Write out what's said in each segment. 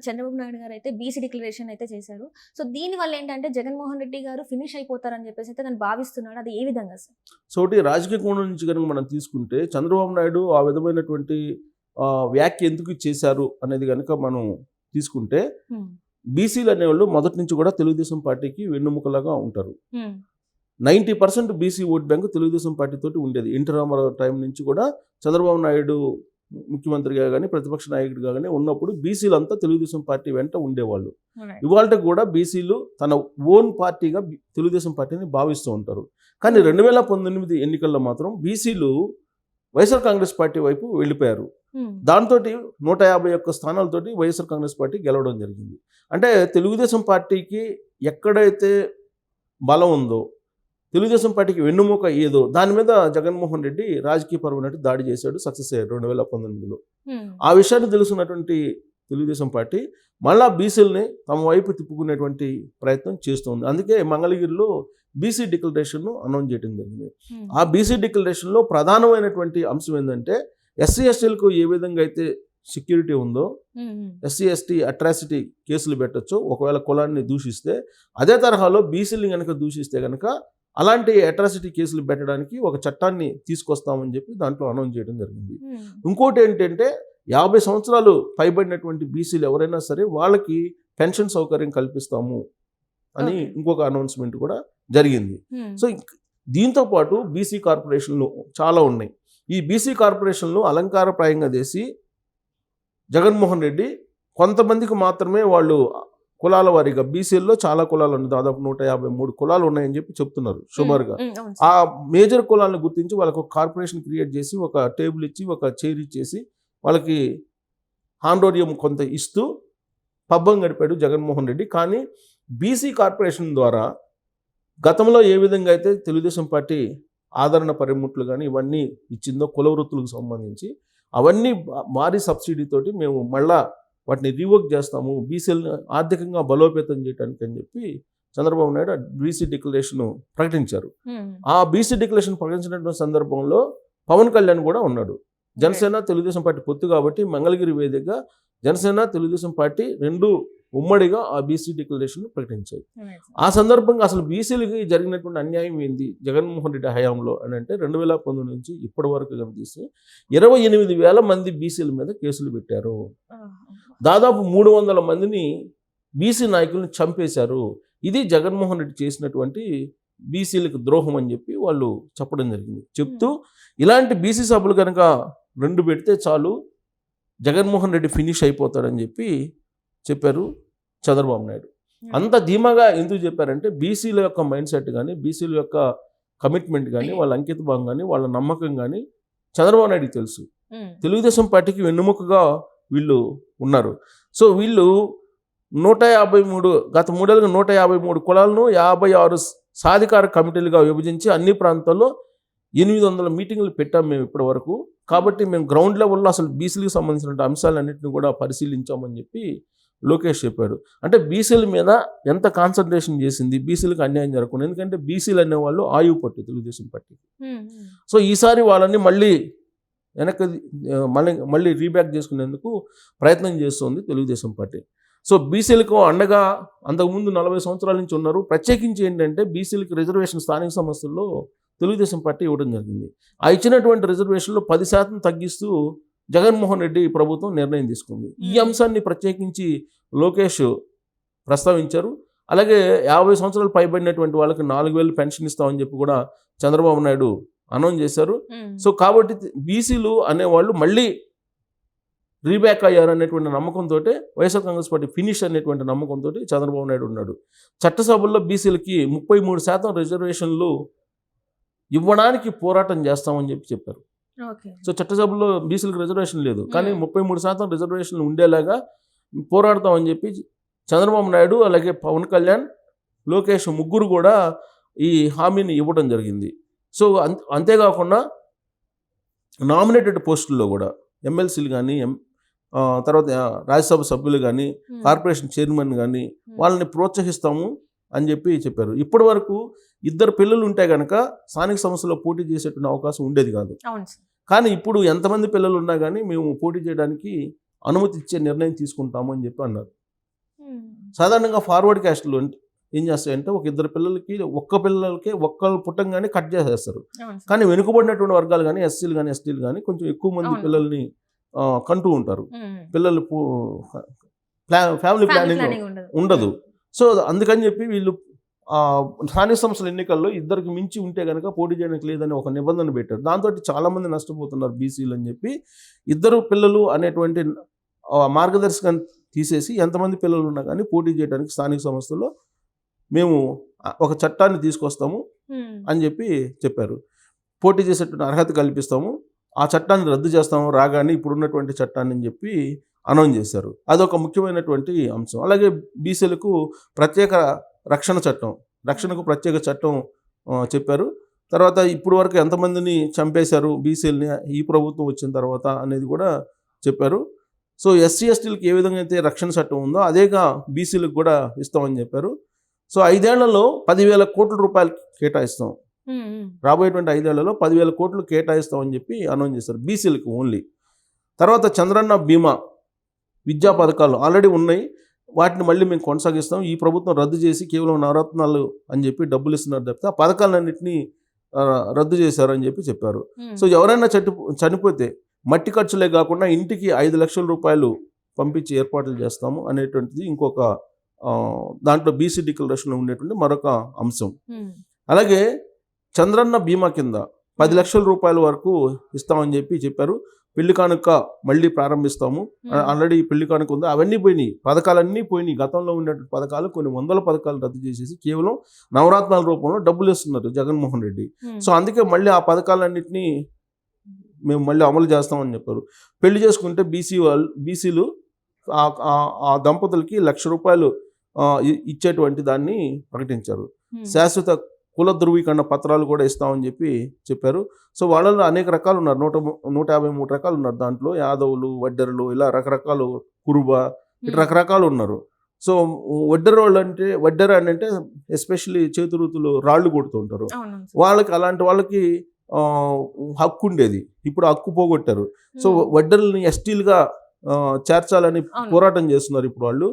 చంద్రబాబు నాయుడు గారు అయితే BC declaration అయితే చేశారు. సో దీనివల్ల ఏంటంటే జగన్మోహన్ రెడ్డి గారు ఫినిష్ అయిపోతారని చెప్పేసి అయితే తను భావిస్తున్నాడు. అది ఏ విధంగా సార్? సో రాజకీయ కోణం నుంచి కనుక మనం తీసుకుంటే చంద్రబాబు నాయుడు ఆ విధమైనటువంటి వ్యాఖ్య ఎందుకు చేశారు అనేది కనుక మనం తీసుకుంటే బీసీలు అనేవాళ్ళు మొదటి నుంచి కూడా తెలుగుదేశం పార్టీకి వెన్నుముకలాగా ఉంటారు. 90% BC vote bank Telugu Desam party తోటి ఉండేది. ఎన్టీ రామారావు టైం నుంచి కూడా చంద్రబాబు నాయుడు ముఖ్యమంత్రిగా కానీ ప్రతిపక్ష నాయకుడిగా కానీ ఉన్నప్పుడు బీసీలు అంతా తెలుగుదేశం పార్టీ వెంట ఉండేవాళ్ళు. ఇవాళ కూడా బీసీలు తన ఓన్ పార్టీగా తెలుగుదేశం పార్టీని భావిస్తూ ఉంటారు. కానీ 2019 ఎన్నికల్లో మాత్రం బీసీలు వైఎస్ఆర్ కాంగ్రెస్ పార్టీ వైపు వెళ్ళిపోయారు. దాంతో 151 స్థానాలతోటి వైఎస్ఆర్ కాంగ్రెస్ పార్టీ గెలవడం జరిగింది. అంటే తెలుగుదేశం పార్టీకి ఎక్కడైతే బలం ఉందో, తెలుగుదేశం పార్టీకి వెన్నుముక ఏదో దాని మీద జగన్మోహన్ రెడ్డి రాజకీయపరమైన దాడి చేశాడు, సక్సెస్ అయ్యాడు 2019లో. ఆ విషయాన్ని తెలుసుకున్నటువంటి తెలుగుదేశం పార్టీ మళ్ళా బీసీలని తమ వైపు తిప్పుకునేటువంటి ప్రయత్నం చేస్తుంది. అందుకే మంగళగిరిలో బీసీ డిక్లరేషన్ను అనౌన్స్ చేయడం జరిగింది. ఆ బీసీ డిక్లరేషన్లో ప్రధానమైనటువంటి అంశం ఏంటంటే ఎస్సీ ఎస్టీలకు ఏ విధంగా అయితే సెక్యూరిటీ ఉందో, ఎస్సీ ఎస్టీ అట్రాసిటీ కేసులు పెట్టచ్చో ఒకవేళ కులాన్ని దూషిస్తే, అదే తరహాలో బీసీలని కనుక దూషిస్తే కనుక అలాంటి అట్రాసిటీ కేసులు పెట్టడానికి ఒక చట్టాన్ని తీసుకొస్తామని చెప్పి దాంట్లో అనౌన్స్ చేయడం జరిగింది. ఇంకోటి ఏంటంటే 50 సంవత్సరాలు పైబడినటువంటి బీసీలు ఎవరైనా సరే వాళ్ళకి పెన్షన్ సౌకర్యం కల్పిస్తాము అని ఇంకొక అనౌన్స్మెంట్ కూడా జరిగింది. సో దీంతో పాటు బీసీ కార్పొరేషన్లు చాలా ఉన్నాయి. ఈ బీసీ కార్పొరేషన్లు అలంకారప్రాయంగా చేసి జగన్మోహన్ రెడ్డి కొంతమందికి మాత్రమే వాళ్ళు కులాల వారీగా, బీసీల్లో చాలా కులాలు ఉన్నాయి, దాదాపు 153 కులాలు ఉన్నాయని చెప్పి చెప్తున్నారు సుమారుగా. ఆ మేజర్ కులాలను గుర్తించి వాళ్ళకి ఒక కార్పొరేషన్ క్రియేట్ చేసి ఒక టేబుల్ ఇచ్చి ఒక చైర్ ఇచ్చేసి వాళ్ళకి హాండోరియం కొంత ఇస్తూ పబ్బం గడిపాడు జగన్మోహన్ రెడ్డి. కానీ బీసీ కార్పొరేషన్ ద్వారా గతంలో ఏ విధంగా అయితే తెలుగుదేశం పార్టీ ఆదరణ పరిముట్లు కానీ ఇవన్నీ ఇచ్చిందో కుల వృత్తులకు సంబంధించి అవన్నీ భారీ సబ్సిడీతోటి మేము మళ్ళా వాటిని రీవర్క్ చేస్తాము, బీసీలను ఆర్థికంగా బలోపేతం చేయడానికి అని చెప్పి చంద్రబాబు నాయుడు బీసీ డిక్లరేషన్ ప్రకటించారు. ఆ బీసీ డిక్లరేషన్ ప్రకటించినటువంటి సందర్భంలో పవన్ కళ్యాణ్ కూడా ఉన్నాడు. జనసేన తెలుగుదేశం పార్టీ పొత్తు కాబట్టి మంగళగిరి వేదికగా జనసేన తెలుగుదేశం పార్టీ రెండు ఉమ్మడిగా ఆ బీసీ డిక్లరేషన్ ప్రకటించాయి. ఆ సందర్భంగా అసలు బీసీలకి జరిగినటువంటి అన్యాయం ఏంది జగన్మోహన్ రెడ్డి హయాంలో అని అంటే 2019 నుంచి ఇప్పటి వరకు కనిపిస్తే 28,000 మంది బీసీల మీద కేసులు పెట్టారు. దాదాపు 300 మందిని బీసీ నాయకులను చంపేశారు. ఇది జగన్మోహన్ రెడ్డి చేసినటువంటి బీసీలకు ద్రోహం అని చెప్పి వాళ్ళు చెప్పడం జరిగింది. చెప్తూ ఇలాంటి బీసీ సభలు కనుక 2 పెడితే చాలు జగన్మోహన్ రెడ్డి ఫినిష్ అయిపోతాడని చెప్పి చెప్పారు చంద్రబాబు నాయుడు. అంత ధీమాగా ఎందుకు చెప్పారంటే బీసీల యొక్క మైండ్ సెట్ కానీ, బీసీల యొక్క కమిట్మెంట్ కానీ, వాళ్ళ అంకిత భావం కానీ, వాళ్ళ నమ్మకం కానీ చంద్రబాబు నాయుడుకి తెలుసు. తెలుగుదేశం పార్టీకి వెన్నుముకగా వీళ్ళు ఉన్నారు. సో వీళ్ళు 153 గత 3 ఏళ్ళుగా 153 కులాలను 56 సాధికార కమిటీలుగా విభజించి అన్ని ప్రాంతాల్లో 800 మీటింగ్లు పెట్టాం మేము ఇప్పటి వరకు. కాబట్టి మేము గ్రౌండ్ లెవెల్లో అసలు బీసీలకు సంబంధించిన అంశాలన్నింటినీ కూడా పరిశీలించామని చెప్పి లోకేష్ చెప్పాడు. అంటే బీసీల మీద ఎంత కాన్సన్ట్రేషన్ చేసింది, బీసీలకు అన్యాయం జరగకుండా. ఎందుకంటే బీసీలు అనేవాళ్ళు ఆయువు పట్టు తెలుగుదేశం పార్టీ. సో ఈసారి వాళ్ళని మళ్ళీ వెనక్కి మళ్ళీ రీబ్యాక్ చేసుకునేందుకు ప్రయత్నం చేస్తుంది తెలుగుదేశం పార్టీ. సో బీసీలకు అండగా అంతకుముందు 40 సంవత్సరాల నుంచి ఉన్నారు. ప్రత్యేకించి ఏంటంటే బీసీలకు రిజర్వేషన్ స్థానిక సంస్థల్లో తెలుగుదేశం పార్టీ ఇవ్వడం జరిగింది. ఆ ఇచ్చినటువంటి రిజర్వేషన్లో 10% తగ్గిస్తూ జగన్మోహన్ రెడ్డి ప్రభుత్వం నిర్ణయం తీసుకుంది. ఈ అంశాన్ని ప్రత్యేకించి లోకేష్ ప్రస్తావించారు. అలాగే 50 సంవత్సరాలు పైబడినటువంటి వాళ్ళకి 4,000 పెన్షన్ ఇస్తామని చెప్పి కూడా చంద్రబాబు నాయుడు అనౌన్స్ చేశారు. సో కాబట్టి బీసీలు అనేవాళ్ళు మళ్ళీ రీబ్యాక్ అయ్యారు అనేటువంటి నమ్మకంతో వైఎస్ఆర్ కాంగ్రెస్ పార్టీ ఫినిష్ అనేటువంటి నమ్మకంతో చంద్రబాబు నాయుడు ఉన్నాడు. చట్టసభల్లో బీసీలకి 33% రిజర్వేషన్లు ఇవ్వడానికి పోరాటం చేస్తామని చెప్పి చెప్పారు. సో చట్టసభలో బీసీలకు రిజర్వేషన్ లేదు, కానీ 33% రిజర్వేషన్లు ఉండేలాగా పోరాడతామని చెప్పి చంద్రబాబు నాయుడు, అలాగే పవన్ కళ్యాణ్, లోకేష్ ముగ్గురు కూడా ఈ హామీని ఇవ్వడం జరిగింది. సో అంతేకాకుండా నామినేటెడ్ పోస్టుల్లో కూడా ఎమ్మెల్సీలు కానీ తర్వాత రాజ్యసభ సభ్యులు కానీ కార్పొరేషన్ చైర్మన్ కానీ వాళ్ళని ప్రోత్సహిస్తాము అని చెప్పి చెప్పారు. ఇప్పటి వరకు 2 పిల్లలు ఉంటే కనుక స్థానిక సంస్థలో పోటీ చేసేటువంటి అవకాశం ఉండేది కాదు. కానీ ఇప్పుడు ఎంతమంది పిల్లలు ఉన్నా కానీ మేము పోటీ చేయడానికి అనుమతి ఇచ్చే నిర్ణయం తీసుకుంటాము అని చెప్పి అన్నారు. సాధారణంగా ఫార్వర్డ్ క్యాస్ట్లో ఏం చేస్తాయంటే ఒక ఇద్దరు పిల్లలకి ఒక్కరు పుట్టంగానే కట్ చేసేస్తారు. కానీ వెనుకబడినటువంటి వర్గాలు కానీ ఎస్సీలు కానీ ఎస్టీలు కానీ కొంచెం ఎక్కువ మంది పిల్లల్ని కంటూ ఉంటారు. పిల్లలు ఫ్యామిలీ ప్లానింగ్ ఉండదు. సో అందుకని చెప్పి వీళ్ళు స్థానిక సంస్థల ఎన్నికల్లో ఇద్దరికి మించి ఉంటే కనుక పోటీ చేయడానికి లేదని ఒక నిబంధన పెట్టారు. దాంతో చాలామంది నష్టపోతున్నారు బీసీలు అని చెప్పి ఇద్దరు పిల్లలు అనేటువంటి మార్గదర్శకాన్ని తీసేసి ఎంతమంది పిల్లలు ఉన్నా కానీ పోటీ చేయడానికి స్థానిక సంస్థల్లో మేము ఒక చట్టాన్ని తీసుకొస్తాము అని చెప్పి చెప్పారు. పోటీ చేసేటువంటి అర్హత కల్పిస్తాము, ఆ చట్టాన్ని రద్దు చేస్తాము రాగానే ఇప్పుడున్నటువంటి చట్టాన్ని అని చెప్పి అనౌన్స్ చేశారు. అదొక ముఖ్యమైనటువంటి అంశం. అలాగే బీసీలకు ప్రత్యేక రక్షణకు ప్రత్యేక చట్టం చెప్పారు. తర్వాత ఇప్పుడు వరకు ఎంతమందిని చంపేశారు బీసీలని ఈ ప్రభుత్వం వచ్చిన తర్వాత అనేది కూడా చెప్పారు. సో ఎస్సీ ఎస్టీలకు ఏ విధంగా అయితే రక్షణ చట్టం ఉందో అదేగా బీసీలకు కూడా ఇస్తామని చెప్పారు. సో 5 ఏళ్లలో 10,000 కోట్ల రూపాయలు కేటాయిస్తాం, రాబోయేటువంటి 5 ఏళ్లలో 10,000 కోట్లు కేటాయిస్తామని చెప్పి అనౌన్స్ చేశారు బీసీలకు ఓన్లీ. తర్వాత చంద్రన్న బీమా విద్యా పథకాలు ఆల్రెడీ ఉన్నాయి, వాటిని మళ్ళీ మేము కొనసాగిస్తాం. ఈ ప్రభుత్వం రద్దు చేసి కేవలం నవరత్నాలు అని చెప్పి డబ్బులు ఇస్తున్నారు తప్పితే ఆ పథకాలన్నింటినీ రద్దు చేశారని చెప్పి చెప్పారు. సో ఎవరైనా చనిపోతే మట్టి ఖర్చులే కాకుండా ఇంటికి 5 లక్షల రూపాయలు పంపించి ఏర్పాట్లు చేస్తాము అనేటువంటిది ఇంకొక దాంట్లో బీసీ డిక్లరేషన్లో ఉండేటువంటి మరొక అంశం. అలాగే చంద్రన్న బీమా కింద 10 లక్షల రూపాయల వరకు ఇస్తామని చెప్పి చెప్పారు. పెళ్లి కానుక మళ్ళీ ప్రారంభిస్తాము, ఆల్రెడీ పెళ్లి కానుక ఉంది, అవన్నీ పోయినాయి, పథకాలన్నీ పోయినాయి. గతంలో ఉండేటువంటి పథకాలు కొన్ని వందల పథకాలు రద్దు చేసేసి కేవలం నవరత్నాల రూపంలో డబ్బులు ఇస్తున్నారు జగన్మోహన్ రెడ్డి. సో అందుకే మళ్ళీ ఆ పథకాలన్నింటినీ మేము మళ్ళీ అమలు చేస్తామని చెప్పారు. పెళ్లి చేసుకుంటే బీసీలు ఆ దంపతులకి 1,00,000 రూపాయలు ఇచ్చేటువంటి దాన్ని ప్రకటించారు. శాశ్వత కుల ధృవీకరణ పత్రాలు కూడా ఇస్తామని చెప్పి చెప్పారు. సో వాళ్ళలో అనేక రకాలు ఉన్నారు, 153 రకాలు ఉన్నారు. దాంట్లో యాదవులు, వడ్డెరలు, ఇలా రకరకాలు, కురుబ, ఇటు రకరకాలు ఉన్నారు. సో వడ్డెర అంటే ఎస్పెషల్లీ చేతి వృత్తులు రాళ్ళు కొడుతుంటారు, వాళ్ళకి అలాంటి వాళ్ళకి హక్కు ఉండేది, ఇప్పుడు హక్కు పోగొట్టారు. సో వడ్డెరల్ని ఎస్టీలుగా చేర్చాలని పోరాటం చేస్తున్నారు ఇప్పుడు వాళ్ళు,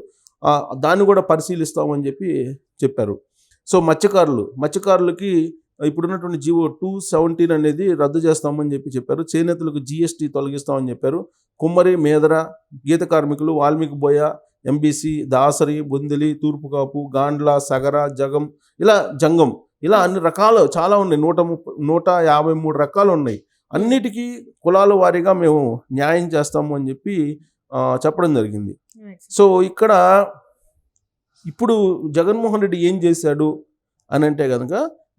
దాన్ని కూడా పరిశీలిస్తామని చెప్పి చెప్పారు. సో మత్స్యకారులకి ఇప్పుడున్నటువంటి జీవో 217 అనేది రద్దు చేస్తామని చెప్పి చెప్పారు. చేనేతలకు జీఎస్టీ తొలగిస్తామని చెప్పారు. కుమ్మరి, మేదర, గీత కార్మికులు, వాల్మీకి బోయ, ఎంబీసీ, దాసరి, బొందిలి, తూర్పుకాపు, గాండ్ల, సగర, జంగం ఇలా అన్ని రకాలు చాలా ఉన్నాయి. 153 రకాలు ఉన్నాయి. అన్నిటికీ కులాల వారీగా మేము న్యాయం చేస్తాము అని చెప్పి చెప్పడం జరిగింది. సో ఇక్కడ ఇప్పుడు జగన్మోహన్ రెడ్డి ఏం చేశాడు అని అంటే కనుక,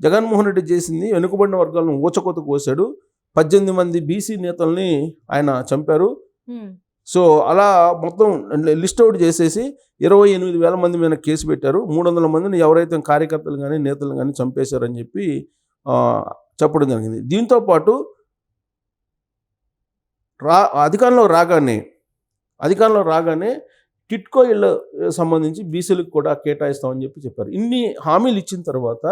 జగన్మోహన్ రెడ్డి చేసింది వెనుకబడిన వర్గాలను ఊచకోత కోసాడు. 18 మంది బీసీ నేతల్ని ఆయన చంపారు. సో అలా మొత్తం లిస్ట్ అవుట్ చేసేసి 28,000 మంది మీద కేసు పెట్టారు. 300 మందిని ఎవరైతే కార్యకర్తలు కానీ నేతలు కానీ చంపేశారని చెప్పి చెప్పడం జరిగింది. దీంతోపాటు అధికారంలో రాగానే టిట్కో ఇళ్ళ సంబంధించి బీసీలకు కూడా కేటాయిస్తామని చెప్పి చెప్పారు. ఇన్ని హామీలు ఇచ్చిన తర్వాత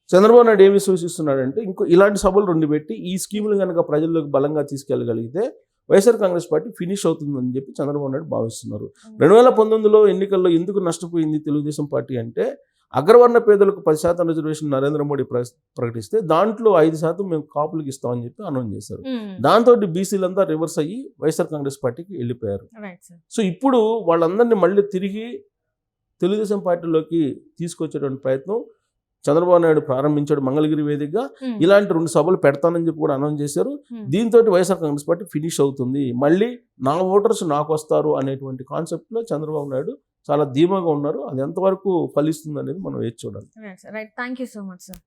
చంద్రబాబు నాయుడు ఏమి సూచిస్తున్నాడంటే, ఇలాంటి సభలు 2 పెట్టి ఈ స్కీములు కనుక ప్రజల్లోకి బలంగా తీసుకెళ్ళగలిగితే వైఎస్ఆర్ కాంగ్రెస్ పార్టీ ఫినిష్ అవుతుందని చెప్పి చంద్రబాబు నాయుడు భావిస్తున్నారు. 2019లో ఎన్నికల్లో ఎందుకు నష్టపోయింది తెలుగుదేశం పార్టీ అంటే, అగ్రవర్ణ పేదలకు 10% రిజర్వేషన్ నరేంద్ర మోడీ ప్రకటిస్తే దాంట్లో 5% మేము కాపులకు ఇస్తామని చెప్పి అనౌన్స్ చేశారు. దాంతో బీసీలంతా రివర్స్ అయ్యి వైఎస్ఆర్ కాంగ్రెస్ పార్టీకి వెళ్ళిపోయారు. సో ఇప్పుడు వాళ్ళందరినీ మళ్ళీ తిరిగి తెలుగుదేశం పార్టీలోకి తీసుకొచ్చేటువంటి ప్రయత్నం చంద్రబాబు నాయుడు ప్రారంభించాడు మంగళగిరి వేదికగా. ఇలాంటి 2 సభలు పెడతానని చెప్పి కూడా అనౌన్స్ చేశారు. దీంతో వైఎస్ఆర్ కాంగ్రెస్ పార్టీ ఫినిష్ అవుతుంది, మళ్ళీ నా ఓటర్స్ నాకు వస్తారు అనేటువంటి కాన్సెప్ట్లో చంద్రబాబు నాయుడు చాలా ధీమాగా ఉన్నారు. అది ఎంతవరకు ఫలిస్తుంది అనేది మనం వేచి చూడాలి. Right, thank you so much sir.